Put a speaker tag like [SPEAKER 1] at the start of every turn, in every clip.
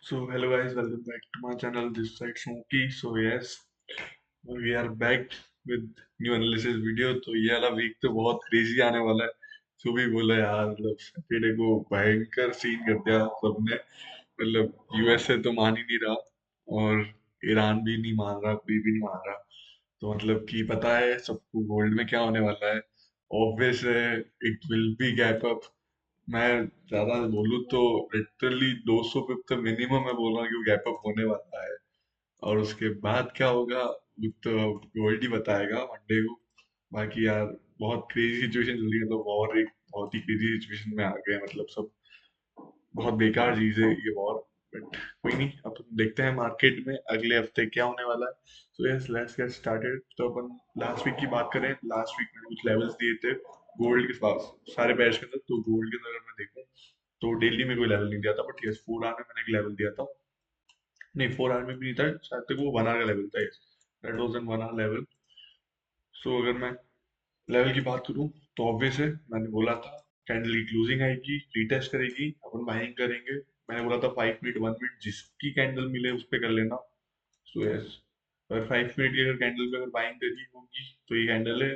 [SPEAKER 1] So hello guys, welcome back to my channel. This side Smokey. So yes, we are back with new analysis video. तो ये वाला week तो बहुत crazy आने वाला है. जो भी बोला यार, मतलब सैटरडे को भयंकर सीन कर दिया सबने. मतलब यूएसए तो मान ही नहीं रहा और ईरान भी नहीं मान रहा, कोई भी नहीं मान रहा. तो मतलब कि पता है सबको गोल्ड में क्या होने वाला है. ऑब्वियस है, it will be gap up. मैं ज्यादा बोलूँ तो लिटरली 200 पिप तो मिनिमम मैं बोल रहा हूँ कि वो गैप अप होने वाला है. और उसके बाद क्या होगा वो तो गोल्ड ही बताएगा मंडे को. बाकी यार बहुत क्रेजी सिचुएशन चल रही है, मतलब वॉर एक बहुत ही क्रेजी सिचुएशन में आ गए हैं, मतलब सब बहुत बेकार चीज है ये वॉर. बट कोई नहीं, अपन देखते हैं मार्केट में अगले हफ्ते क्या होने वाला है. So yes, let's get started. तो अपन लास्ट वीक की बात करें. लास्ट वीक मैंने कुछ लेवल्स दिए थे गोल्ड के पास, सारे पैर्स के अंदर. तो गोल्ड के अंदर अगर मैं देखूं तो डेली में कोई लेवल नहीं दिया था, बट यस 4 आवर में मैंने एक लेवल दिया था. नहीं, 4 आवर में भी नहीं था, शायद तक वो 1 आवर का लेवल था. Yes, that was an 1 hour level. So अगर मैं लेवल की बात करूं तो ऑब्वियस है, मैंने बोला था कैंडल की क्लोजिंग आएगी, रीटेस्ट करेगी, अपन बाइंग करेंगे. मैंने बोला था 5 मिनट 1 मिनट जिसकी कैंडल मिले उस पे कर लेना. सो यस, अगर 5 मिनट की अगर कैंडल पे अगर बाइंग करी होगी तो ये कैंडल है.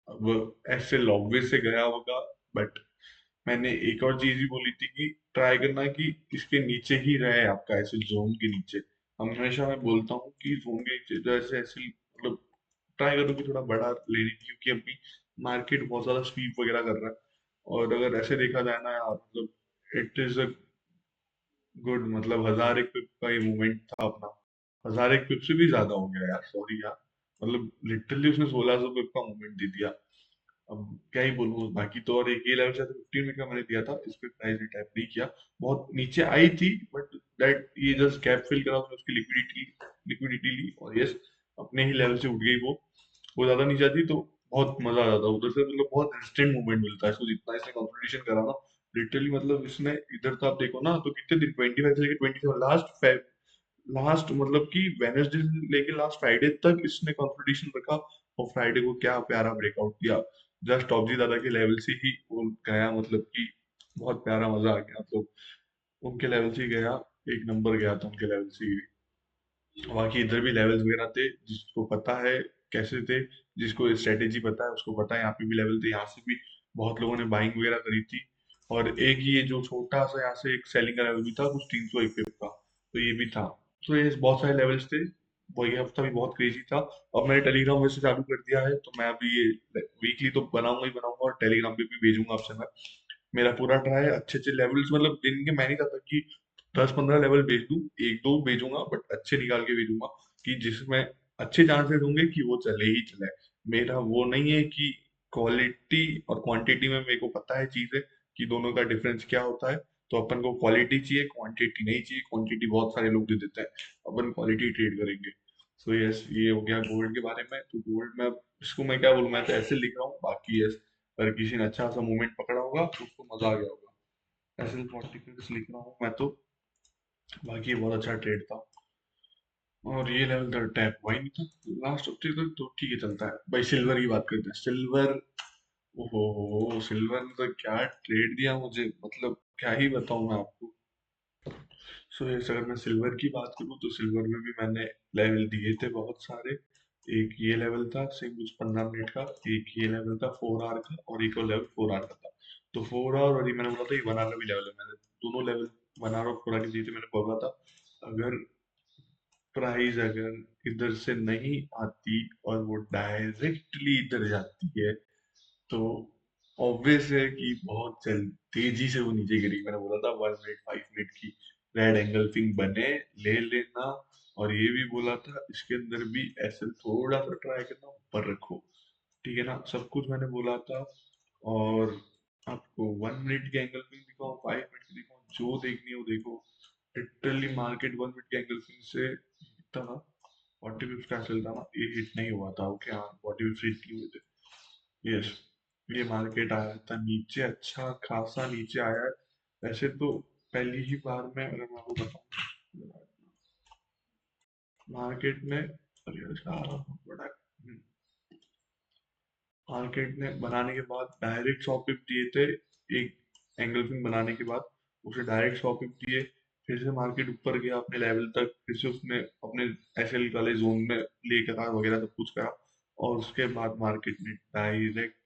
[SPEAKER 1] अब ऐसे लॉन्गवे से गया होगा, बट मैंने एक और चीज भी बोली थी कि ट्राई करना कि इसके नीचे ही रहे आपका, ऐसे जोन के नीचे. हमेशा मैं बोलता हूँ कि जोन के नीचे जैसे ऐसे मतलब ट्राई करो कि थोड़ा बड़ा लेने की, क्योंकि अभी मार्केट बहुत ज्यादा स्वीप वगैरह कर रहा है. और अगर ऐसे देखा जाए ना यार, मतलब इट इज अ गुड, मतलब 1000 एक पिप का ये मूवमेंट था अपना. 1000 एक पिप से भी ज्यादा हो गया यार, सॉरी यार. मतलब लिटरली उसने 1600 पिप का मूवमेंट दे दिया. अब क्या ही बोलूँ बाकी तो. और एक ये लेवल शायद 15 मिनट का मैंने दिया था, इस पे प्राइस टैप नहीं किया. बहुत नीचे आई थी, बट दैट ये जस्ट गैप फिल करा, उसने उसकी लिक्विडिटी लिक्विडिटी ली और यस अपने ही लेवल से उठ गई वो ज्यादा नीचे आती तो बहुत मजा आ जाता उधर से. मतलब बहुत इंस्टेंट मूवमेंट मिलता है इसको, जितना इसने कंसोलिडेशन करा ना. लिटरली मतलब इसने इधर तो आप देखो ना तो कितने दिन, 25 से लेकर 27, लास्ट मतलब कि वेनेसडे से लेके लास्ट फ्राइडे तक इसने कंसोलिडेशन रखा. और फ्राइडे को क्या प्यारा ब्रेकआउट दिया. जस्ट टॉपजी दादा के लेवल से ही वो गया, मतलब कि बहुत प्यारा मजा आ गया. मतलब उनके लेवल से ही गया, एक नंबर गया था उनके लेवल से ही. बाकी इधर भी लेवल्स वगैरह थे, जिसको पता है कैसे थे, जिसको स्ट्रेटेजी पता है उसको पता है. यहाँ पे भी लेवल थे, यहाँ से भी बहुत लोगों ने बाइंग वगैरह करी थी. और एक ये जो छोटा सा यहाँ से एक सेलिंग का लेवल भी था, कुछ 301 का, तो ये भी था. तो ये बहुत सारे लेवल्स थे. वो ये हफ्ता भी बहुत क्रेजी था. अब मैंने टेलीग्राम वैसे चालू कर दिया है, तो मैं अभी ये वीकली तो बनाऊंगा ही बनाऊंगा, और टेलीग्राम पे भी भेजूंगा आपसे मैं. मेरा पूरा ट्राई है अच्छे अच्छे लेवल्स, मतलब दिन के मैं नहीं चाहता कि 10-15 लेवल भेज दूं, एक दो भेजूंगा बट अच्छे निकाल के भेजूंगा, कि जिसमें अच्छे चांसेस होंगे कि वो चले ही चले. मेरा वो नहीं है कि क्वालिटी और क्वांटिटी में मेरे को पता है चीजें कि दोनों का डिफरेंस क्या होता है. तो अपन को क्वालिटी चाहिए, क्वांटिटी नहीं चाहिए. क्वांटिटी बहुत सारे लोग दे देते हैं, अपन क्वालिटी ट्रेड करेंगे. सो यस, ये हो गया गोल्ड के बारे में. तो गोल्ड में अब इसको मैं क्या बोलूं, मैं तो ऐसे लिख रहा हूँ. बाकी यस, अगर किसी ने अच्छा सा मूवमेंट पकड़ा होगा तो उसको मजा आ गया होगा. SL46 लिख रहा हूँ मैं तो. बाकी ये बहुत अच्छा ट्रेड था. और ये लेवल तो टैप हुआ ही नहीं था लास्ट हफ्ते तक, तो ठीक है चलता है. भाई सिल्वर की बात करते हैं. सिल्वर, ओहो सिल्वर ने तो क्या ट्रेड दिया मुझे, मतलब क्या ही बताऊं मैं आपको. सो ये अगर मैं सिल्वर की बात करूं तो सिल्वर में भी मैंने लेवल दिए थे बहुत सारे. एक ये लेवल था सेम कुछ 15 मिनट का, एक ये लेवल था 4 आवर का, और एक और लेवल 4 आवर का था. तो 4 आवर और ये मैंने बोला था ये 1 आवर का भी लेवल है. मैंने दोनों लेवल 1 आवर और 4 आवर के दिए थे. मैंने बोला था अगर प्राइस अगर इधर से नहीं आती और वो डायरेक्टली इधर जाती है तो ऑब्वियस है कि बहुत तेजी से वो नीचे गिरी. मैंने बोला था 1 मिनट 5 मिनट की रेड एंगल्फिंग बने, ले लेना. और ये भी बोला था इसके अंदर भी ऐसे थोड़ा सा ट्राई करना, ऊपर रखो. ठीक है ना, सब कुछ मैंने बोला था. और आपको 1 मिनट की एंगल्फिंग दिखाऊं, 5 मिनट की दिखाऊं, जो देखनी हो देखो. लिटरली मार्केट 1 मिनट की एंगल्फिंग से था. 40 पिप्स का चलता ना, ये हिट नहीं हुआ था. ओके हाँ, 40 पिप्स हिट नहीं हुए थे. यस, ये मार्केट आया था नीचे, अच्छा खासा नीचे आया है. वैसे तो पहली ही बार में अगर मैं आपको बताऊं, मार्केट ने, अरे इसका आ रहा था बड़ा. मार्केट ने बनाने के बाद डायरेक्ट 100 पिप दिए थे. एक एंगल पिन बनाने के बाद उसे डायरेक्ट 100 पिप दिए. फिर से मार्केट ऊपर गया अपने लेवल तक, फिर से उसने अपने एसएल वाले जोन में लेकर आया वगैरह सब कुछ करा, और उसके बाद मार्केट ने डायरेक्ट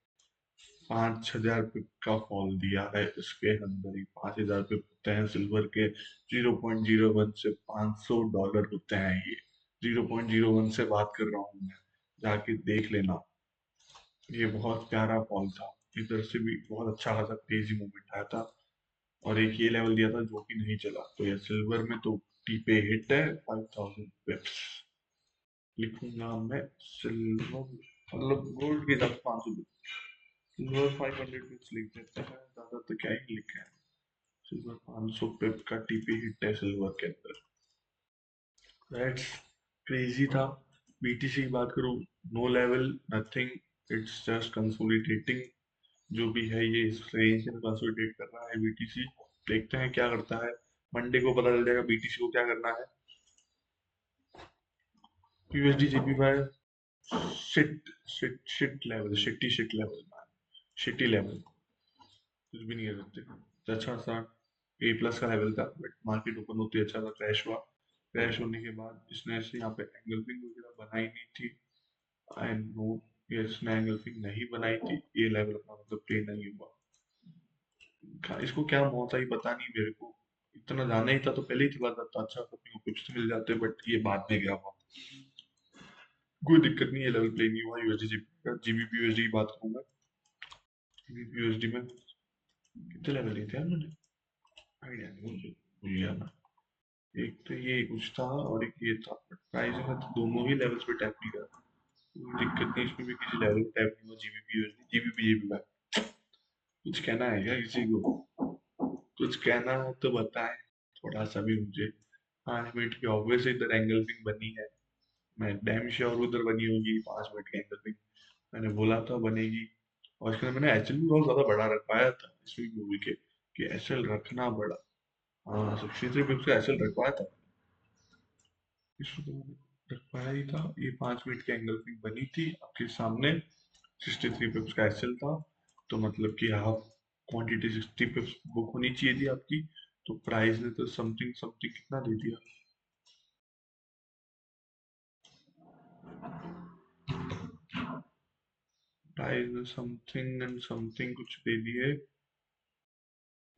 [SPEAKER 1] 5,000 पिप का फॉल दिया है। इसके अंदर ही 5,000 पिप होते हैं सिल्वर के। 0.01 से $500 होते हैं ये। 0.01 से बात कर रहा हूँ मैं, जाके देख लेना। ये बहुत प्यारा फॉल था। इधर से भी बहुत अच्छा खासा क्रेजी मूवमेंट आया था, और एक ये लेवल दिया था जो कि नहीं चला। तो ये सिल्वर में तो टी पे हिट है 5,000 पिप्स। लिखूंगा मैं सिल्वर, मतलब गोल्ड के हिसाब से 500 पिप्स, सिल्वर 500 पिप्स लिख देते हैं, ज्यादा तो क्या ही लिखा है। सिल्वर 500 पिप का टीपी हिट है सिल्वर के अंदर। दैट्स क्रेजी था। बीटीसी की बात करूं, no level, nothing, it's just consolidating. जो भी है ये इस रेंज में कंसोलिडेट कर रहा है बीटीसी। देखते हैं क्या करता है, मंडे को पता चल जाएगा बीटीसी को क्या करना है। USD JPY shit shit shit level, shit level, shitty level, कुछ भी नहीं कर सकते। तो अच्छा सा ए प्लस का लेवल था, बट मार्केट ओपन होते ही अच्छा सा क्रैश हुआ। क्रैश होने के बाद इसने ऐसे यहाँ पे एंगल्फिंग वगैरह बनाई नहीं थी। आई नो, ये इसने एंगल्फिंग नहीं बनाई थी, ये लेवल अपना मतलब प्ले नहीं हुआ। इसको क्या मौत आई पता नहीं मेरे को। इतना जाना ही था तो पहले ही चला जाता, अच्छा अपने को कुछ तो मिल जाते, बट ये बाद में गया हुआ। कोई दिक्कत नहीं है, लेवल प्ले नहीं हुआ। यूएसडी जीबीपी यूएसडी की बात करूंगा। जीबीपी यूएसडी में कितने लेवल लिए थे हमने, आइडिया नहीं मुझे, भूल गया मैं। एक तो ये कुछ था और एक ये था, बट प्राइस में तो दोनों ही लेवल्स पे टैप नहीं करा। कोई दिक्कत नहीं, इसमें भी किसी लेवल पे टैप नहीं हुआ। जीबीपी यूएसडी जीबीपी जीबीपी कुछ कहना है क्या किसी को? कुछ कहना है तो बताएं थोड़ा सा भी मुझे। 5 मिनट की ऑब्वियसली इधर एंगल्फिंग बनी है, मैं डैम श्योर उधर बनी होगी 5 मिनट की एंगल्फिंग। मैंने बोला था बनेगी। और इसके अंदर मैंने एचएल भी बहुत ज्यादा बड़ा रखवाया था इसमें मूवी के, कि एचएल रखना बड़ा। हाँ, 63 पिप्स का एचएल रखवाया था इसमें, तो मैंने रखवाया ही था। ये 5 मिनट की एंगल्फिंग बनी थी आपके सामने। 63 पिप्स का एचएल था, तो मतलब कि हाफ क्वांटिटी 60 पिप्स बुक होनी चाहिए थी आपकी। तो प्राइस ने तो समथिंग समथिंग कितना दे दिया, प्राइस ने समथिंग एंड समथिंग कुछ दे दिए,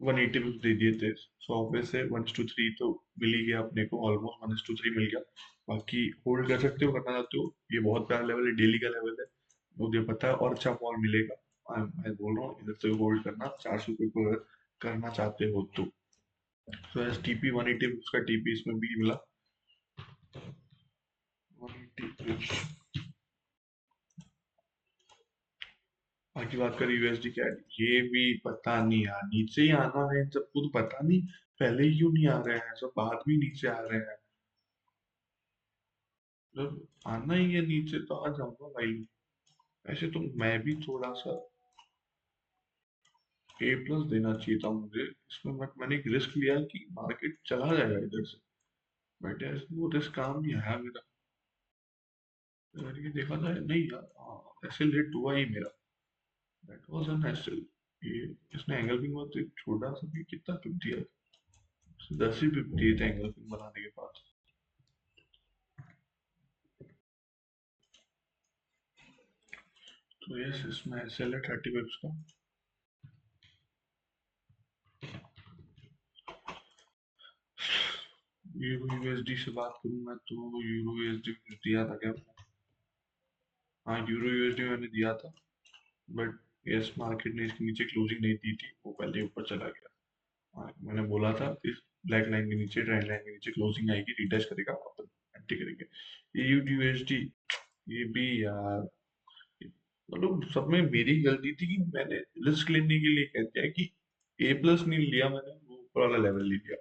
[SPEAKER 1] 180 दे दिए थे। 100 पे से 1:3 तो मिल ही गया अपने को, ऑलमोस्ट 1:3 मिल गया। बाकी होल्ड कर सकते हो, करना चाहते हो, ये बहुत प्यारा लेवल है, डेली का लेवल है, मुझे पता है, और अच्छा फॉल मिलेगा। मैं बोल रहा हूँ इधर से होल्ड करना, 400 को अगर करना चाहते हो तो। सो एस टीपी 180 उसका टीपी इसमें भी मिला, 180। बाकी बात करें यूएसडी कैड, ये भी पता नहीं यार, नीचे ही आना है सबको तो पता नहीं, पहले ही क्यों नहीं आ रहे हैं सब, बाद में नीचे आ रहे हैं। जब आना ही है नीचे तो आ जाऊंगा भाई। ऐसे तो मैं भी थोड़ा सा ए प्लस देना चाहिए था मुझे इसमें, बट मैंने एक रिस्क लिया कि मार्केट चला जाएगा इधर से, बट ऐसे वो रिस्क काम नहीं आया मेरा। अगर ये देखा जाए नहीं यार, हाँ एसएल हिट हुआ ही मेरा, दैट वाज एन एसएल। ये इसने एंगल भी बहुत एक छोटा सा भी कितना पिप दिया, 10 ही पिप दिए थे एंगल पिप बनाने के बाद। तो यस, इसमें एसएल है 30 पिप्स का। यूरो यूएसडी से बात करूं मैं तो यूरो यूएसडी दिया था क्या? हाँ यूरो यूएसडी मैंने दिया था, बट यस मार्केट ने इसके नीचे क्लोजिंग नहीं दी थी, वो पहले ऊपर चला गया। हाँ, मैंने बोला था इस ब्लैक लाइन के नीचे, ट्रेंड लाइन के नीचे क्लोजिंग आएगी, रिटेस्ट करेगा, अपन एंटी करेंगे। ये यूएसडी, ये भी यार, मतलब सब में मेरी गलती थी कि मैंने रिस्क लेने के लिए कह दिया कि ए प्लस नहीं लिया मैंने, वो ऊपर वाला लेवल ले लिया।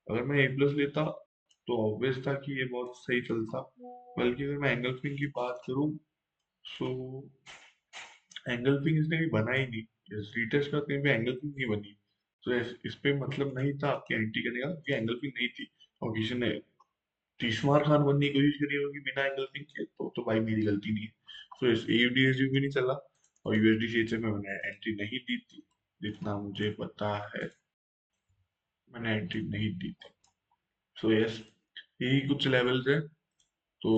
[SPEAKER 1] अगर मैं ए प्लस लेता तो ऑब्वियस था कि ये बहुत सही चलता। बल्कि अगर मैं एंगल पिंग की बात करूं, सो एंगल पिंग इसने भी बना ही नहीं, रिटेस्ट का कहीं पे एंगल पिंग नहीं बनी। तो इस पे मतलब नहीं था आपके एंटी करने का, क्योंकि एंगल पिंग नहीं थी। और किसी ने तीसमार खान बनने की कोशिश करी होगी बिना एंगल पिंग के, तो भाई मेरी गलती नहीं है। तो इस एयूडीएसडी भी नहीं चला, और यूएसडी सीएचएफ में मैंने एंट्री नहीं दी थी, जितना मुझे पता है मैंने एंट्री नहीं दी थी। सो यस, यही कुछ लेवल्स है। तो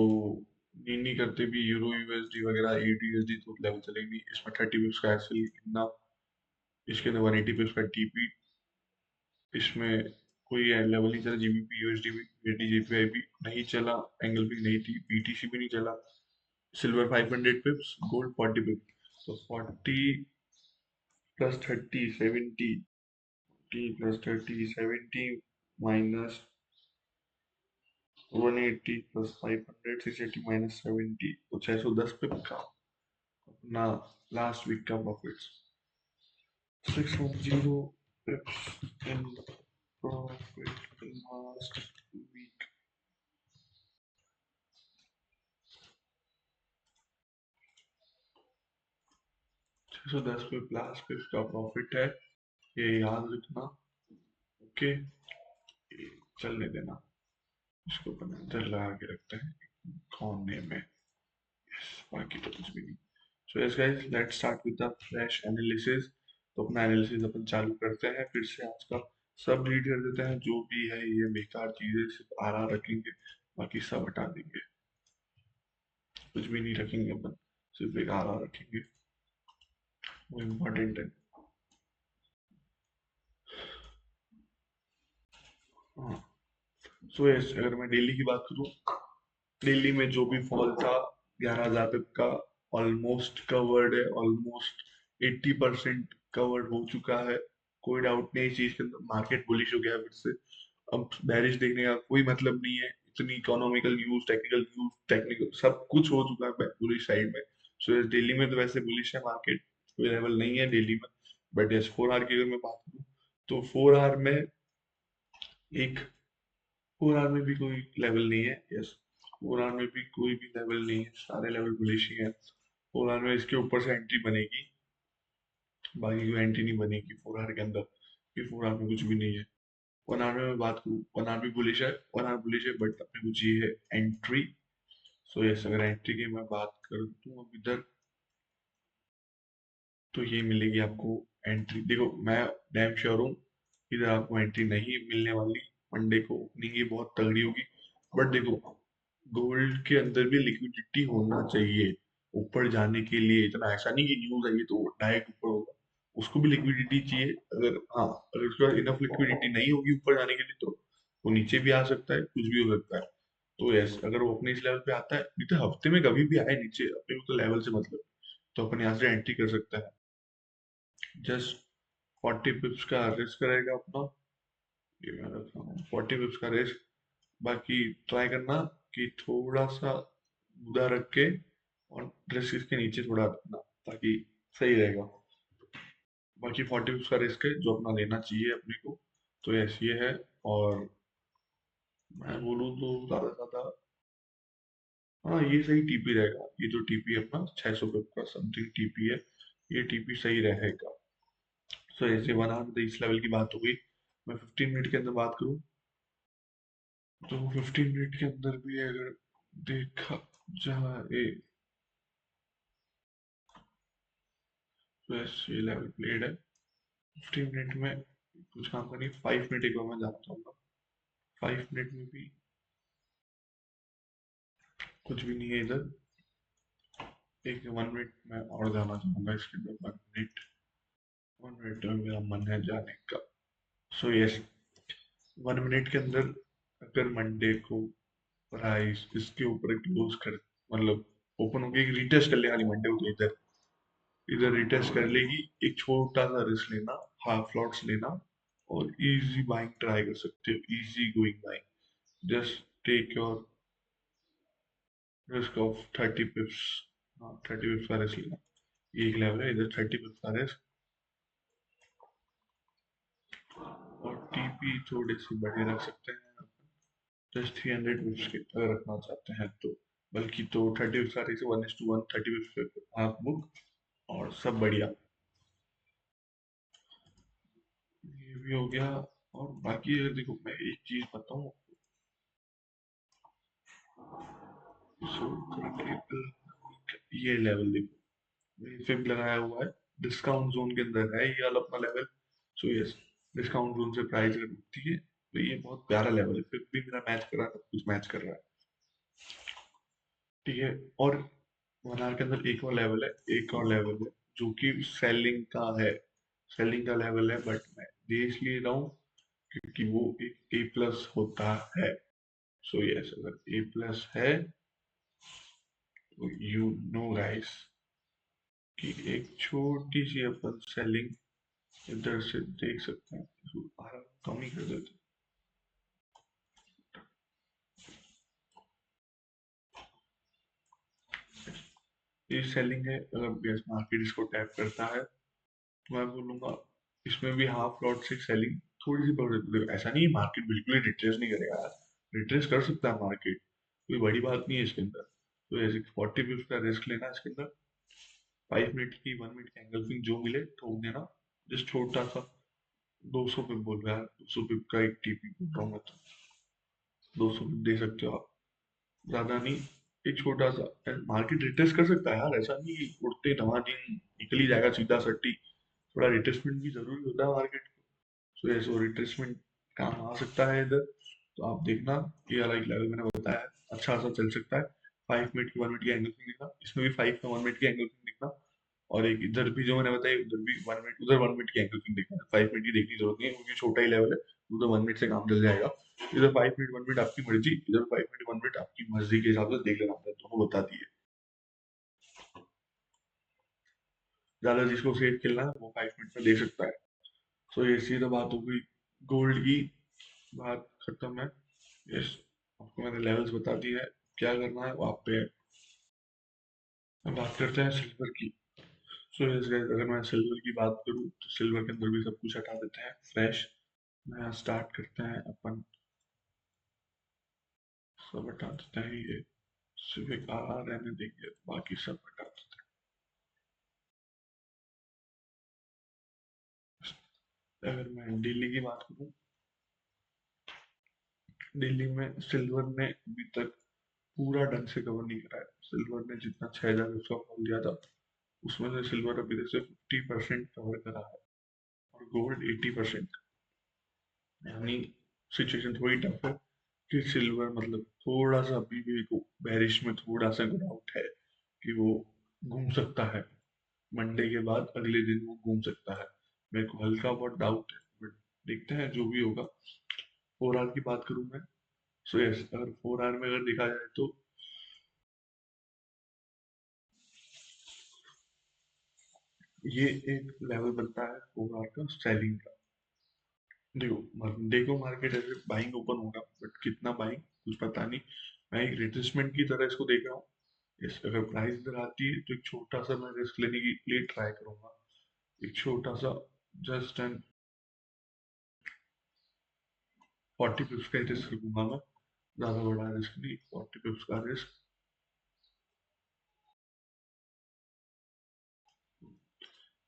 [SPEAKER 1] नहीं करते भी यूरो यूएसडी वगैरह AUD USD तो लेवल चलेंगे इसमें 30 पिप्स का एसएल कितना, इसके अंदर 180 पिप्स का टीपी, इसमें कोई लेवल नहीं चला, जीबीपी यूएसडी भी USD JPY भी नहीं चला, एंगल भी नहीं थी, BTC भी नहीं चला, सिल्वर 500 पिप्स, गोल्ड 40 पिप्स। तो 40 plus 30 70, 40 plus 30 70 minus 180 plus 500 680 minus 70, तो 610 पिप का अपना लास्ट वीक का profits, 610 pips in profit in last week। 610 पे लास्ट पिप का प्रॉफिट है, ये याद रखना। ओके, ये चलने देना, इसको अपन इधर लगा के रखते हैं कोने में। यस, बाकी तो कुछ भी नहीं। सो yes guys, let's start with the fresh analysis. तो अपना एनालिसिस अपन चालू करते हैं फिर से। आज का सब डिलीट कर देते हैं, जो भी है ये बेकार चीजें, सिर्फ RR रखेंगे, बाकी सब हटा देंगे, कुछ भी नहीं रखेंगे अपन, सिर्फ एक RR रखेंगे, वो इम्पोर्टेंट है। हाँ, सो यस, अगर मैं डेली की बात करूँ, दिल्ली में जो भी फॉल था 11,000 पिप का, ऑलमोस्ट कवर्ड है, ऑलमोस्ट 80% कवर्ड हो चुका है। कोई डाउट नहीं इस चीज के अंदर, मार्केट बुलिश हो गया है फिर से। अब बेरिश देखने का कोई मतलब नहीं है, इतनी economical news, technical news, technical सब कुछ हो चुका है बुलिश साइड में। सो यस, दिल्ली में तो वैसे बुलिश है मार्केट, कोई लेवल नहीं है दिल्ली में। बट यस, 4 आवर की अगर मैं बात करूँ, तो 4 आवर में एक, 4 आवर में भी कोई लेवल नहीं है। यस, 4 आवर में भी कोई भी लेवल नहीं है, सारे लेवल बुलिश ही है। 4 आवर में इसके ऊपर से एंट्री बनेगी, बाकी कोई एंट्री नहीं बनेगी 4 आवर के अंदर, कि 4 आवर में कुछ भी नहीं है। 1 आवर में मैं बात करूँ, 1 आवर भी बुलिश है, 1 आवर बुलिश है, बट अपने को चाहिए है एंट्री। सो यस, अगर एंट्री की मैं बात कर दूं अब इधर, तो ये मिलेगी आपको एंट्री। देखो मैं डैम श्योर हूँ, इधर आपको एंट्री नहीं मिलने वाली। मंडे को ओपनिंग ही बहुत तगड़ी होगी। बट देखो, गोल्ड के अंदर भी लिक्विडिटी होना चाहिए ऊपर जाने के लिए। इतना ऐसा नहीं कि न्यूज आई है तो डायरेक्ट ऊपर होगा, उसको भी लिक्विडिटी चाहिए। अगर हाँ, अगर उसके पास इनफ लिक्विडिटी नहीं होगी ऊपर जाने के लिए, तो वो नीचे भी आ सकता है, कुछ भी हो सकता है। तो यस, अगर वो अपने इस लेवल पे आता है, नहीं तो हफ्ते में कभी भी आए नीचे, अपने को तो लेवल से मतलब, तो अपन यहाँ से एंट्री कर सकते हैं। जस्ट 40 पिप्स का रिस्क रहेगा अपना, ये मैं रख रहा हूँ 40 पिप्स का रिस्क। बाकी ट्राई करना कि थोड़ा सा उधर रख के, और रिस्क इसके नीचे थोड़ा रखना, ताकि सही रहेगा। बाकी 40 पिप्स का रिस्क है जो अपना लेना चाहिए अपने को। तो यस, ये है। और मैं बोलूँ तो ज्यादा से ज्यादा, हाँ ये सही टीपी रहेगा। ये जो टीपी है अपना 600 पिप का समथिंग टीपी है, ये टीपी सही रहेगा। सो ऐसे 1 आवर इस लेवल की बात हो गई। मैं 15 मिनट के अंदर बात करूँ, तो 15 मिनट के अंदर भी अगर देखा जाए, तो यस, ये लेवल प्लेड है। 15 मिनट में कुछ काम करनी, 5 मिनट एक बार मैं जाता हूँ। 5 मिनट में भी कुछ भी नहीं है इधर। एक 1 मिनट में और जाना चाहूंगा इसके अंदर, 1 मिनट, 1 मिनट में मेरा मन है जाने का। सो यस, 1 मिनट के अंदर अगर मंडे को प्राइस इसके ऊपर क्लोज कर, मतलब ओपन होगी, एक रिटेस्ट कर ले खाली मंडे को, तो इधर इधर रिटेस्ट कर लेगी, एक छोटा सा रिस्क लेना, हाफ लॉट्स लेना, और इजी बाइंग ट्राई कर सकते हो, easy going buying. Just take your risk of 30 pips. हाँ, 30 पिप्स का रिस्क लेना, ये एक लेवल है, इधर 30 पिप्स का रिस्क। और टीपी थोड़े से बड़े रख सकते हैं, जस्ट 300 पिप्स के अगर रखना चाहते हैं तो। बल्कि तो 30 पिप्स का रिस्क 1:1, 30 पिप्स पे हाफ बुक, और सब बढ़िया। ये भी हो गया। और बाकी अगर देखो, मैं एक चीज बताऊं, सो ये लेवल देखो, फिप लगाया हुआ है, डिस्काउंट जोन के अंदर है ये वाला अपना level. So yes, discount zone से प्राइस अगर उठती है, तो ये बहुत प्यारा लेवल है, फिप भी वगैरह मैच कर रहा है, सब कुछ मैच कर रहा है। ठीक है। और 1 आवर के अंदर एक और लेवल है, एक और लेवल है जो कि सेलिंग का है, सेलिंग का लेवल है, बट मैं दे इसलिए रहा हूँ क्योंकि वो एक ए प्लस होता है। सो यस, अगर ए प्लस है तो यू नो गाइस कि एक छोटी सी अपन सेलिंग इधर से देख सकते हैं। इसको कम ही कर देते हैं। ये सेलिंग है, अगर गैस मार्केट इसको टैप करता है तो मैं बोलूंगा इसमें भी हाफ लॉट से सेलिंग थोड़ी सी बढ़ सकती है। ऐसा नहीं है मार्केट बिल्कुल ही रिट्रेस नहीं करेगा यार, रिट्रेस कर सकता है मार्केट, कोई बड़ी बात नहीं है इसके अंदर। तो ऐसे 40 पिप्स का रिस्क लेना इसके अंदर, 5 मिनट की 1 मिनट की एंगल पिंग जो मिले ठोक देना। जस्ट छोटा सा 200 पिप बोल रहा है, 200 पिप का एक टीपी बोल रहा हूँ मैं तो, 200 पिप दे सकते हो आप, ज्यादा नहीं। एक छोटा सा मार्केट रिट्रेस कर सकता है यार, ऐसा नहीं कि उड़ते धमाधम निकल ही जाएगा सीधा सट्टी, थोड़ा रिट्रेसमेंट भी जरूरी होता है मार्केट को। सो ऐसे रिट्रेसमेंट काम आ सकता है इधर। तो आप देखना, ये अलग लेवल मैंने बताया, अच्छा सा चल सकता है। 5 मिनट की 1 मिनट की एंगल पिंग दिखना, इसमें भी 5 का 1 मिनट की एंगल पिंग दिखना। और एक इधर भी जो मैंने बताया उधर भी 1 मिनट, उधर 1 मिनट की एंगल पिंग दिखना है। 5 मिनट की देखने की जरूरत नहीं है क्योंकि छोटा ही लेवल है, उधर 1 मिनट से काम चल जाएगा। इधर 5 मिनट 1 मिनट आपकी मर्जी, इधर 5 मिनट 1 मिनट आपकी मर्जी के हिसाब से देख लेना, आपने दोनों बता दिए। ज्यादा जिसको सेफ खेलना है वो 5 मिनट में देख सकता है। सो ये सीधा बात हो गई गोल्ड की, बात खत्म है। यस, आपको मैंने लेवल्स बता दिए है, क्या करना है वो आप पे है। अब बात करते हैं सिल्वर की। सो यस गाइस, अगर मैं सिल्वर की बात करूँ तो सिल्वर के अंदर भी सब कुछ हटा देते हैं फ्रेश, नया स्टार्ट करते हैं अपन। सब हटा देते हैं, ये सिर्फ एक आर रहने देंगे, बाकी सब हटा देते हैं। अगर मैं दिल्ली की बात करूँ, दिल्ली में सिल्वर ने अभी तक पूरा ढंग से कवर नहीं करा है। सिल्वर ने जितना 6000 उसका फॉल दिया था, उसमें से सिल्वर अभी तक सिर्फ 50% कवर करा है, और गोल्ड 80%। यानी सिचुएशन थोड़ी टफ है कि सिल्वर मतलब थोड़ा सा अभी भी बैरिश में थोड़ा सा डाउट है कि वो घूम सकता है, मंडे के बाद अगले दिन वो घूम सकता है। मेरे को हल्का बहुत डाउट है, बट देखते हैं जो भी होगा। 4 आवर की बात करूं मैं, सो यस, अगर 4 आवर में अगर देखा जाए तो ये एक लेवल बनता है 4 आवर का सेलिंग का। देखो मंडे को मार्केट ऐसे बाइंग ओपन होगा, बट कितना बाइंग कुछ पता नहीं। मैं एक रिट्रेसमेंट की तरह इसको देख रहा हूँ। इस अगर प्राइस इधर आती है तो एक छोटा सा मैं रिस्क लेने के लिए ट्राई करूंगा, एक छोटा सा, जस्ट एंड 40 पिप्स का रिस्क लूंगा मैं, ज्यादा बड़ा रिस्क नहीं, 40 पिप्स का रिस्क।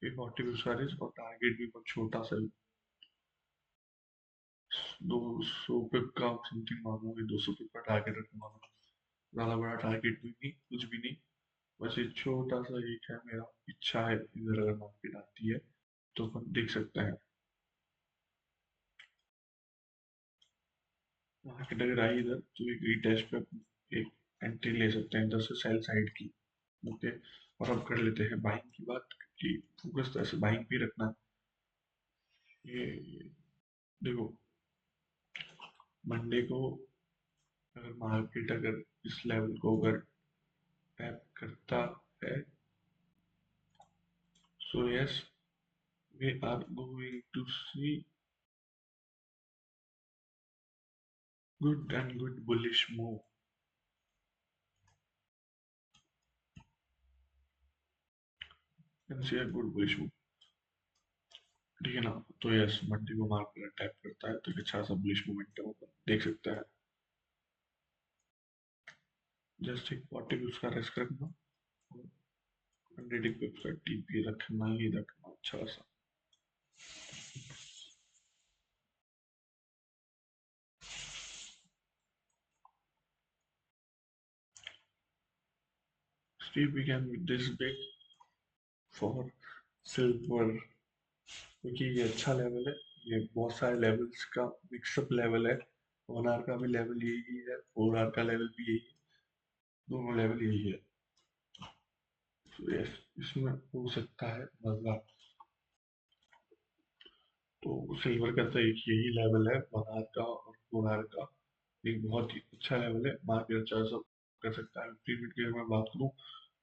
[SPEAKER 1] ये 40 पिप्स का रिस्क, और टारगेट भी बहुत छोटा सा, 200 पिप का समथिंग मांगूंगी, 200 पिप का टारगेट रखूंगा मैं, ज्यादा बड़ा टारगेट भी नहीं, कुछ भी नहीं। बस एक छोटा सा एक है मेरा इच्छा है, इधर अगर मार्केट आती है तो अपन देख सकते हैं। मार्केट अगर आई इधर तो एक रीटेस्ट पे एक एंट्री ले सकते हैं इधर से सेल साइड की। ओके, और अब कर लेते हैं बाइंग की बात, कि फोकस तो ऐसे बाइंग पे रखना है। ये देखो, मंडे को अगर मार्केट अगर इस लेवल को अगर टैप करता है, so yes, we are going to see good and good bullish move, can see a good bullish move. ठीक है ना। तो यस, मंडे को मार्केट टैप करता है तो एक अच्छा सा बुलिश मोमेंटम अपन देख सकता है। जस्ट एक 40 पिप्स का रिस्क रखना, 100 पिप्स का टीपी रखना ही रखना अच्छा सा। Steel began with this big for silver, क्योंकि ये अच्छा लेवल है, ये बहुत सारे लेवल्स का मिक्सअप लेवल है। वन आवर का भी लेवल यही है, 4 आवर का लेवल भी यही है, दोनों लेवल यही है। तो यस, इसमें हो सकता है मजा। तो सिल्वर का तो एक यही लेवल है, 1 आवर का और 4 आवर का। एक बहुत ही अच्छा लेवल है, मार्केट अच्छा सब कर सकता है। 15 मिनट की अगर मैं बात करूँ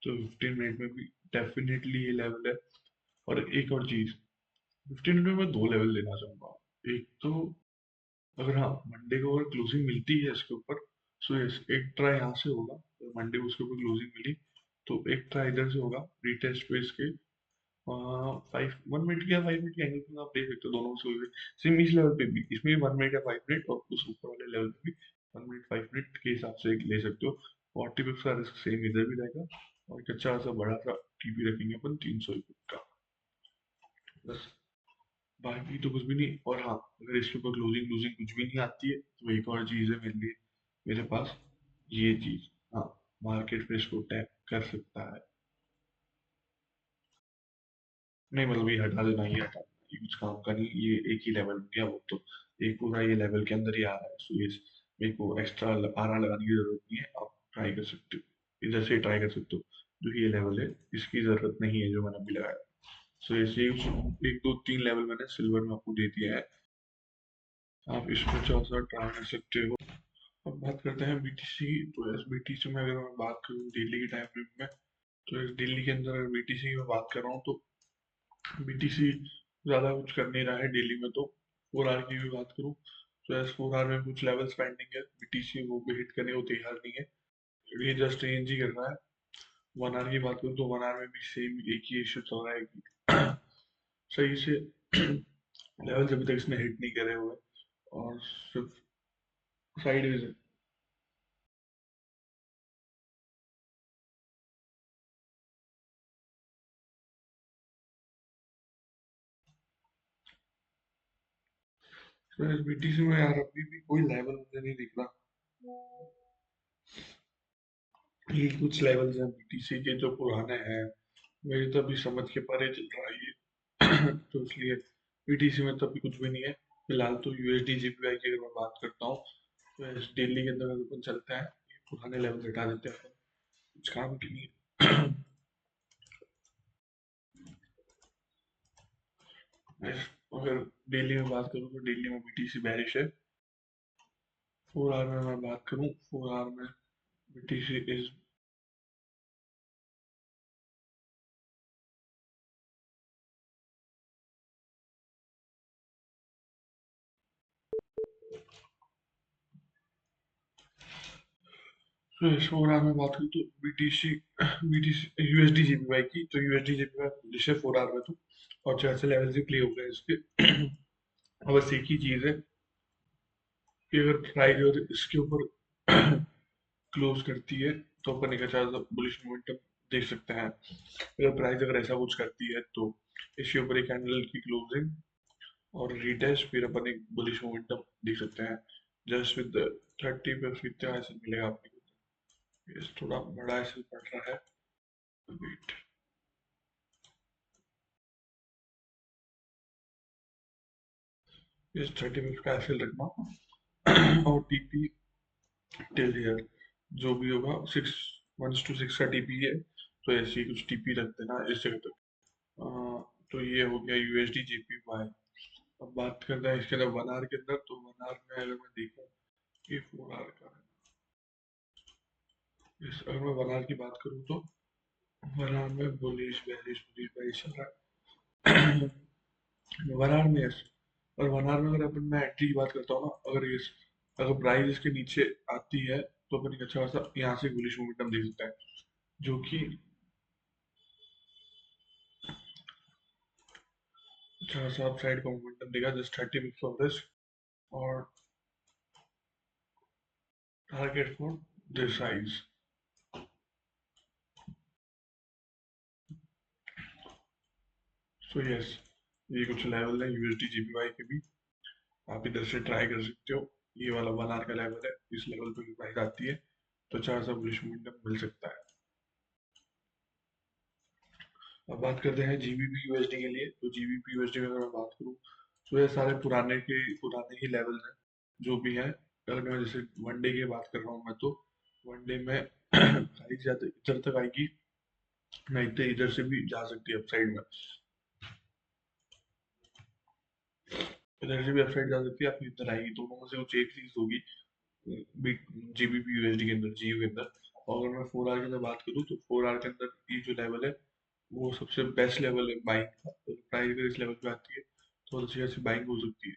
[SPEAKER 1] तो 15 मिनट में भी डेफिनेटली ये लेवल है। और एक और चीज, 15 मिनट में मैं 2 लेवल लेना चाहूंगा। एक तो अगर हाँ मंडे को अगर क्लोजिंग मिलती है इसके ऊपर, सो यस एक ट्राई यहाँ से होगा। अगर मंडे को उसके ऊपर क्लोजिंग मिली तो एक ट्राई इधर से होगा, रीटेस्ट पे इसके 1 मिनट या 5 मिनट के एंगल पे आप देख सकते हो, दोनों से हुए सेम इस लेवल पे भी, इसमें भी 1 मिनट या 5 मिनट, और उस ऊपर वाले लेवल पे भी 1 मिनट 5 मिनट के हिसाब से ले सकते हो। 40 पिप्स का रिस्क सेम इधर भी रहेगा, और एक अच्छा सा बड़ा सा टीपी रखेंगे अपन 300 का, बस। बाकी तो कुछ भी नहीं। और हाँ, अगर इसके ऊपर क्लोजिंग क्लोजिंग कुछ भी नहीं आती है तो एक और चीज है मेरे लिए, मेरे पास ये चीज। हाँ, मार्केट पे इसको टैप कर सकता है। नहीं मतलब ये हटा देना, ये हटा देना, ये कुछ काम का नहीं, ये एक ही लेवल हो गया वो तो। एक पूरा ये लेवल के अंदर ही आ रहा है, सो ये मेरे को एक्स्ट्रा आरा लगाने की जरूरत नहीं है, आप ट्राई कर सकते हो, इधर से ट्राई कर सकते हो। जो ये लेवल है इसकी जरूरत नहीं है जो मैंने अभी लगाया। सो ऐसे एक दो तीन लेवल मैंने सिल्वर में आपको दे दिया है, आप इसको चाहो तो ट्राई कर सकते हो। अब बात करते हैं बीटीसी। तो एस बीटीसी में अगर मैं बात करूँ डेली के टाइम फ्रेम में, तो इस दिल्ली के अंदर अगर बीटीसी की मैं बात कर रहा हूँ तो बीटीसी ज्यादा कुछ कर नहीं रहा है डेली में। तो 4 आवर की भी बात करूँ तो एस 4 आवर में कुछ लेवल्स पेंडिंग है, बीटीसी वो भी हिट करने को तैयार नहीं है, ये जस्ट रेंज ही कर रहा है। 1 आवर की बात करूँ तो 1 आवर में भी सेम एक ही इश्यू चल रहा है कि सही से लेवल्स अभी तक इसने हिट नहीं करे हुए, और सिर्फ साइडवेज है। तो बीटीसी में यार अभी भी कोई लेवल मुझे नहीं दिख रहा। ये कुछ लेवल्स हैं बीटीसी के जो पुराने हैं, मेरी तो अभी समझ के परे चल रहा है ये तो इसलिए बीटीसी में तो अभी कुछ भी नहीं है फिलहाल। तो यूएसडी जीपीवाई की अगर मैं बात करता हूँ तो इस डेली के अंदर अगर अपन चलते हैं, ये पुराने लेवल हटा देते हैं अपन, कुछ काम के लिए। अगर डेली में बात करूँ तो डेली में बीटीसी बेरिश है। 4 आवर में मैं बात करूँ, 4 आवर में बीटीसी इज, तो इस 4 आवर में बात करूँ तो बीटीसी बीटीसी यूएसडी जीपीवाई की, तो यूएसडी जीपीवाई बुलिश है 4 आवर में तो, और 4 से लेवल से प्ले हो गए इसके। अब बस एक ही चीज है कि अगर प्राइस और इसके ऊपर क्लोज करती है तो अपन एक अच्छा बुलिश मोमेंटम देख सकते हैं। अगर प्राइस अगर ऐसा कुछ करती है तो इसके ऊपर एक कैंडल की क्लोजिंग और रिटेस्ट, फिर अपन एक बुलिश मोमेंटम देख सकते हैं। जस्ट विद 30 पे कितना ऐसे मिलेगा आपको, ये थोड़ा बड़ा ऐसे पड़ रहा है, वेट, इस 30 का ऐसे रखना। और टीपी टिल हियर जो भी होगा 6 1:6 का टीपी है, तो ऐसे ही कुछ टीपी रख देना इस जगह तक। तो ये हो गया यूएसडी जेपीवाई। अब बात करते हैं इसके अंदर 1 आवर के अंदर, तो 1 आवर में अगर मैं देखूं ये 4 आवर का है, अगर मैं 1 आवर की बात करूं तो 1 आवर में बुलिश बेरिश बुलिश बेरिश चल रहा है। 1 आवर में यस, और 1 आवर में अगर अपन मैं एंट्री की बात करता हूँ ना, अगर ये अगर प्राइस इसके नीचे आती है तो अपन एक अच्छा खासा यहाँ से बुलिश मोमेंटम देख सकता है, जो कि अच्छा खासा अप साइड का मोमेंटम देगा, जस्ट 30 पिप्स ऑफ रिस्क, और target for this size. So yes, ये कुछ लेवल है यूएसडी जीपीवाई के भी, आप इधर से ट्राई कर सकते हो। ये वाला 1 आवर का लेवल है, इस लेवल पे भी प्राइस आती है तो अच्छा सा बुलिश मोमेंटम मिल सकता है। अब बात करते हैं जीबीपी यूएसडी के लिए। तो जीबीपी यूएसडी में अगर मैं बात करूँ तो ये सारे पुराने ही लेवल हैं जो भी हैं। अगर मैं जैसे वनडे की बात कर रहा हूँ मैं, तो वनडे में प्राइस ज्यादा इधर तक आएगी, नहीं तो इधर से भी जा सकती है अपसाइड में, इधर से भी अपसाइड जा सकती है, आपकी इधर आएगी, दोनों में से कुछ एक चीज होगी जीबीपी यूएसडी के अंदर, जीयू के अंदर। और अगर मैं 4 आवर के अंदर बात करूँ तो 4 आवर के अंदर ये जो लेवल है वो सबसे बेस्ट लेवल है बाइंग का। तो प्राइस अगर इस लेवल पे आती है तो अच्छी खासी बाइंग हो सकती है।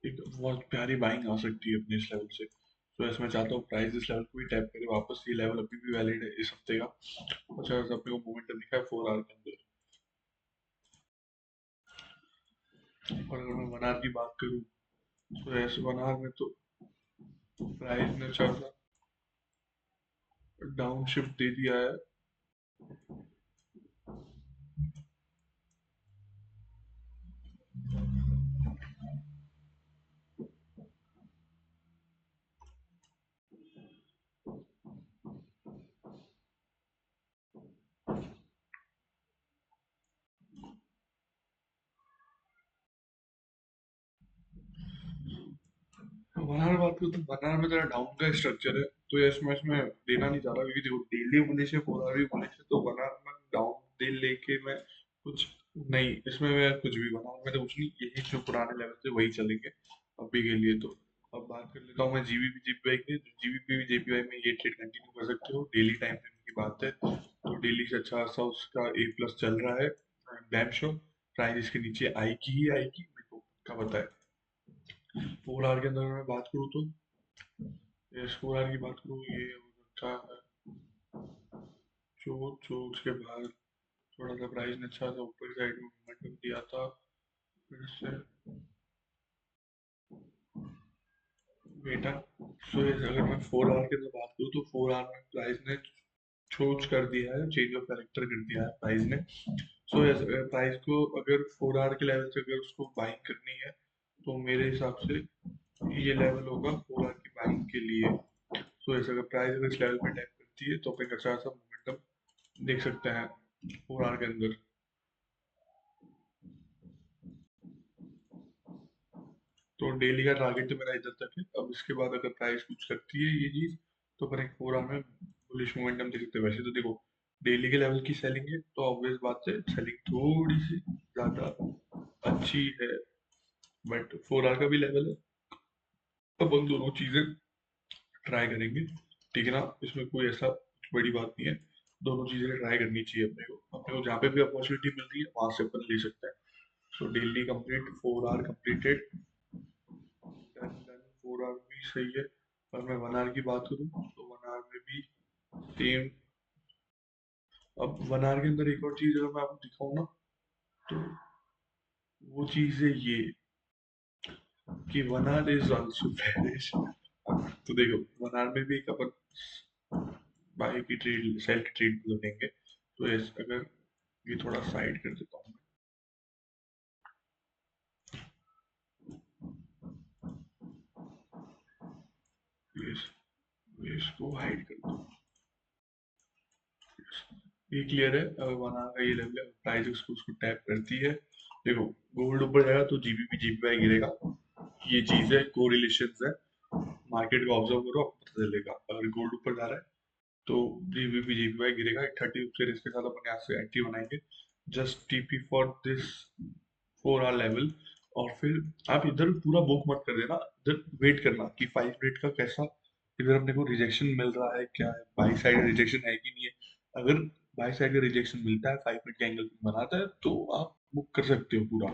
[SPEAKER 1] एक बहुत प्यारी बाइंग आ सकती है अपने इस लेवल से। तो ऐसे मैं चाहता हूँ प्राइस इस लेवल को भी टैप करे वापस, ये लेवल अभी भी वैलिड है इस हफ्ते का। अच्छा खासा अपने को मोमेंटम दिखा है 4 आवर के अंदर। और अगर मैं 1 आवर की बात करूँ तो ऐसे 1 आवर में तो प्राइस ने अच्छा सा डाउन शिफ्ट दे दिया है। वनार बात करूँ तो वनार में जरा डाउन का स्ट्रक्चर है, तो ये इसमें देना नहीं चाह रहा, क्योंकि देखो डेली बोले से 4 आवर भी बोले से, तो वनार में डाउन दे लेके मैं कुछ नहीं, इसमें मैं कुछ भी वनार में तो कुछ नहीं, यही जो पुराने लेवल थे वही चलेंगे अभी के लिए तो। अब बात कर लेता हूँ मैं जीबीपी जीपीआई की। जीबीपी जेपीआई में ये ट्रेड कंटिन्यू कर सकते हो, डेली टाइम फ्रेम की बात है तो डेली से अच्छा खासा उसका ए प्लस चल रहा है, डैम श्योर प्राइस इसके नीचे आएगी ही आएगी, मेरे को पक्का पता है। 4 आवर के अंदर मैं बात करूँ तो इस 4 आवर की बात करूँ, ये हो सकता है जो उसके बाद थोड़ा सा प्राइस ने अच्छा सा ऊपर साइड में मोमेंटम दिया था, फिर से बेटा। सो अगर मैं 4 आवर के अंदर बात करूँ तो 4 आवर में प्राइस ने चोज कर दिया है, चेंज ऑफ कैरेक्टर कर दिया है प्राइस ने। सो प्राइस को अगर 4 आवर के लेवल से अगर उसको बाइंग करनी है तो मेरे हिसाब से ये लेवल होगा 4 आवर की बाइंग के लिए। सो ऐसे अगर प्राइस अगर इस लेवल पे टैप करती है तो अपन अच्छा सा मोमेंटम देख सकते हैं 4 आवर के अंदर। तो डेली का टारगेट तो मेरा इधर तक है, अब इसके बाद अगर प्राइस कुछ करती है ये चीज तो अपन एक 4 आवर में बुलिश मोमेंटम देख सकते हैं। वैसे तो देखो डेली के लेवल की सेलिंग है तो ऑब्वियस बात है सेलिंग थोड़ी सी ज्यादा अच्छी है, बट 4 आवर का भी लेवल है, अपन दोनों चीजें ट्राई करेंगे, ठीक है ना। इसमें कोई ऐसा कुछ बड़ी बात नहीं है, दोनों चीजें ट्राई करनी चाहिए अपने को जहाँ पे भी अपॉर्चुनिटी मिल रही है वहां से अपन ले सकते हैं। So daily complete 4 hour completed, done done. 4 hour भी सही है। और मैं 1 आवर की बात करूँ तो 1 आवर में भी सेम। अब 1 आवर के अंदर एक और चीज अगर मैं आपको दिखाऊँ ना, तो वो चीज है ये कि 1 आवर इज ऑल्सो बेरिश। तो देखो 1 आवर में भी एक अपन बाई की ट्रेड सेल की ट्रेड लेंगे, तो अगर ये थोड़ा साइड कर देता हूँ मैं, इसको हाइड कर दूँ, ये क्लियर है। अगर 1 आवर का ये लेवल है, प्राइस उसको टैप करती है, देखो गोल्ड ऊपर जाएगा तो जीबीपी जीपीआई गिरेगा, ये चीज है, कोरिलेशन है, मार्केट को ऑब्जर्व करो आपको पता चलेगा। अगर गोल्ड ऊपर जा रहा है तो जीबीपी जीपीआई गिरेगा, 30 फिर इसके साथ अपन यहाँ से एंट्री बनाएंगे, just TP for this 4 hour level. और फिर आप इधर पूरा बुक मत कर देना, इधर वेट करना कि 5 मिनट का कैसा इधर अपने को रिजेक्शन मिल रहा है, क्या है बाई साइड रिजेक्शन है कि नहीं है। अगर बाई साइड का रिजेक्शन मिलता है, 5 मिनट का एंगल बनाता है, तो आप बुक कर सकते हो पूरा।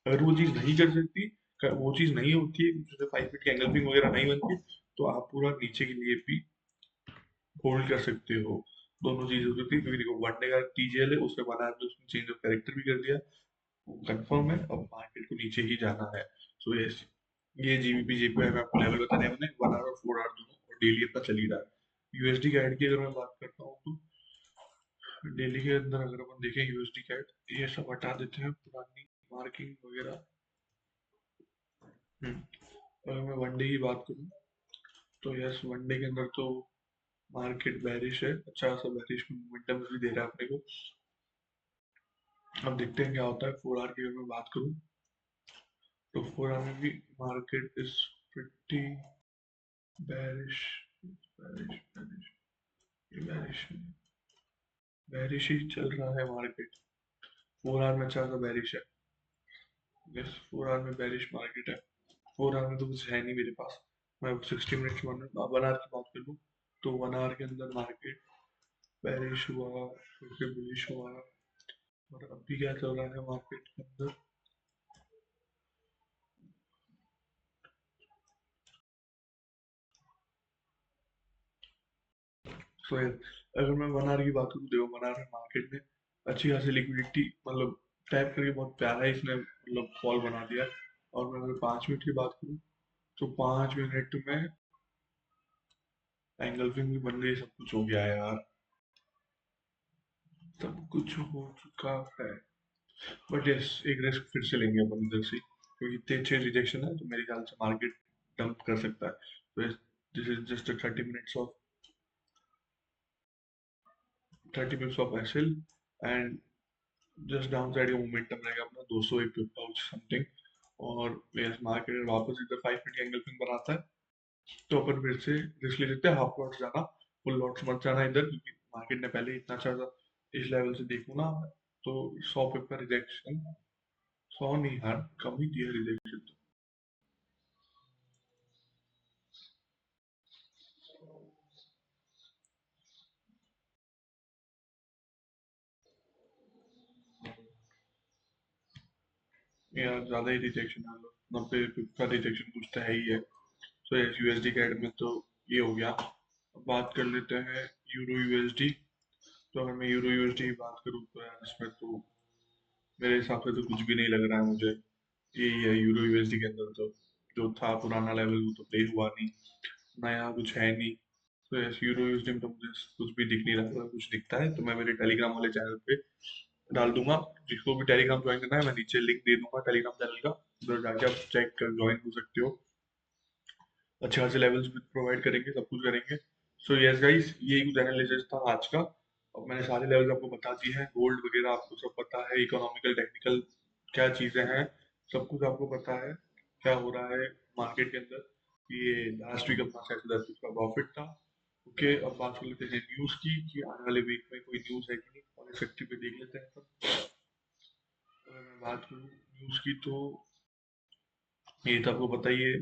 [SPEAKER 1] अगर वो चीज नहीं कर सकती, वो चीज नहीं होती है, जैसे 5 मिनट की एंगल वगैरह नहीं बनती, तो आप पूरा नीचे के लिए भी होल्ड कर सकते हो। दोनों चीजें हो सकती है, क्योंकि देखो वन डे का टीजीएल है, उसके बाद आपने उसमें चेंज ऑफ कैरेक्टर भी कर दिया, वो कंफर्म है, अब मार्केट को नीचे ही जाना है। सो यस, ये जीबीपी जेपीआई में आपको लेवल बताने हैं, 1 आवर और 4 आवर दोनों, और डेली अपना चल ही रहा है। यूएसडी कैड की अगर मैं बात करता हूँ तो डेली के अंदर अगर अपन देखें यूएसडी कैड, ये सब हटा देते हैं पुरानी मार्किंग वगैरह। अगर मैं वनडे की बात करूँ तो यस, वनडे के अंदर तो मार्केट बैरिश है, अच्छा खासा बैरिश मोमेंटम भी दे रहा है अपने को। अब देखते हैं क्या होता है 4 आवर की अगर मैं बात करूँ तो 4 hour में भी market is pretty bearish, bearish bearish bearish bearish ही चल रहा है मार्केट। 4 hour में अच्छा सा बेरिश है। यस, 4 hour में बेरिश मार्केट है। 4 hour में तो कुछ है नहीं मेरे पास। मैं 60 मिनट्स 1 hour की बात कर लूँ तो 1 hour के अंदर मार्केट बेरिश हुआ, फिर से बुलिश हुआ, और अभी क्या चल रहा है मार्केट के अंदर। सो अगर मैं 1 hour की बात करूँ, देखो 1 hour में मार्केट ने अच्छी खासी लिक्विडिटी मतलब टैप करके बहुत प्यारा ही इसने मतलब फॉल बना दिया। और मैं अगर 5 मिनट की बात करूँ तो 5 मिनट में एंगल्फिंग भी बन गई, सब कुछ हो गया है यार, सब कुछ हो चुका है। बट यस, एक रिस्क फिर से लेंगे अपन इधर से, क्योंकि इतने अच्छे रिजेक्शन है तो मेरे ख्याल से मार्केट डंप कर सकता है। तो this is just 30 minutes of SL, and just down side का मोमेंटम रहेगा अपना 201 पिप समथिंग। और यस, मार्केट वापस इधर 5 मिनट एंगल पिंग बनाता है तो अपन फिर से रिस्क ले सकते हैं। हाफ लॉट्स जाना, फुल लॉट्स मत जाना इधर, क्योंकि मार्केट ने पहले ही इतना अच्छा था। इस लेवल से देखूँ ना तो 100 पिप का रिजेक्शन, 100 नहीं यार, कम ही दिया रिजेक्शन। यार ज्यादा ही रिजेक्शन है, 90 पिप का रिजेक्शन कुछ तो है ही है। सो यस, यूएसडी कैड में तो ये हो गया। अब बात कर लेते हैं यूरो यूएसडी। तो अगर मैं यूरो यूएसडी की बात करूँ तो यार इसमें तो मेरे हिसाब से तो कुछ भी नहीं लग रहा है मुझे। यही है यूरो यूएसडी के अंदर तो, जो था पुराना लेवल वो तो प्ले हुआ नहीं, नया कुछ है नहीं। तो यस, यूरो यूएसडी में तो मुझे कुछ भी दिख नहीं रहा। अगर कुछ दिखता है तो मैं मेरे टेलीग्राम वाले चैनल पे डाल दूंगा। जिसको भी टेलीग्राम ज्वाइन करना है मैं नीचे लिंक दे दूंगा टेलीग्राम चैनल का, उधर जाके आप चेक कर ज्वाइन हो सकते हो। अच्छे खासे लेवल्स भी प्रोवाइड करेंगे, सब कुछ करेंगे। सो यस गाइस, यही कुछ एनालिसिस था आज का। और मैंने सारे लेवल्स आपको बता दिए हैं, गोल्ड वगैरह आपको सब पता है, इकोनॉमिकल टेक्निकल क्या चीजें हैं, सब कुछ आपको पता है क्या हो रहा है मार्केट के अंदर। ये लास्ट वीक अपना 10 का प्रॉफिट था। ओके, अब बात कर लेते हैं न्यूज की, कि आने वाले वीक में कोई न्यूज है कि नहीं, और इफेक्टिव पे देख लेते हैं अपन। अगर मैं बात करूँ न्यूज की तो ये तो आपको पता ही है,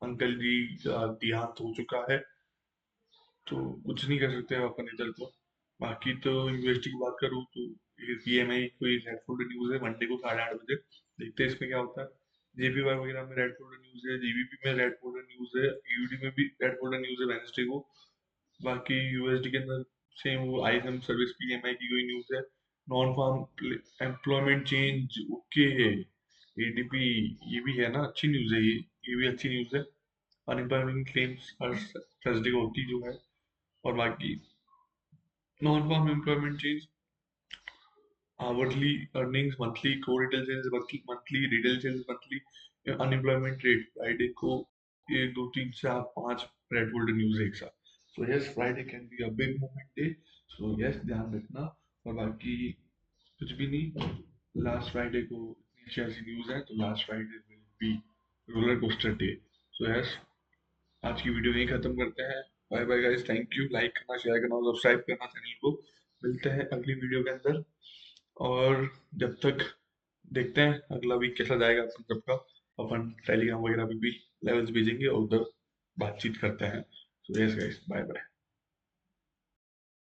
[SPEAKER 1] अंकल जी का देहांत हो चुका है, तो कुछ नहीं कर सकते अपन इधर तो। बाकी तो यूएसडी की बात करूँ तो पीएमआई कोई रेड फोल्डर न्यूज है मंडे को 8:30 बजे, देखते हैं इसमें क्या होता है। जेपीवाई वगैरह में रेड फोल्डर न्यूज है, जीबीपी में रेड फोल्डर न्यूज है, यूडी में भी रेड फोल्डर न्यूज है वेंसडे को। बाकी यूएसडी के अंदर सेम वो आईएसएम सर्विस पीएमआई की कोई न्यूज है। Non farm employment change, okay, ADP, ये भी है ना, अच्छी न्यूज है ये भी अच्छी न्यूज है। अनएम्प्लॉयमेंट क्लेम्स हर थर्सडे को होती जो है। और बाकी non farm employment change, hourly earnings monthly, को retail sales monthly, retail sales monthly, unemployment rate Friday को, 1 2 3 4 5 रेड गोल्डन न्यूज एक साथ। So yes, Friday can be a big moment day. So yes, ध्यान रखना। और बाकी कुछ भी नहीं, लास्ट फ्राइडे को इतनी अच्छी अच्छी न्यूज है, तो last Friday will be roller coaster day. So yes, आज की वीडियो यहीं खत्म करते हैं। Bye bye guys, thank you. Like करना, शेयर करना और सब्सक्राइब करना चैनल को। मिलते हैं अगली वीडियो के अंदर। और जब तक देखते हैं अगला वीक कैसा जाएगा अपन सबका। अपन टेलीग्राम वगैरह पे भी लेवल्स भेजेंगे और उधर बातचीत करते हैं। So yes guys, bye bye.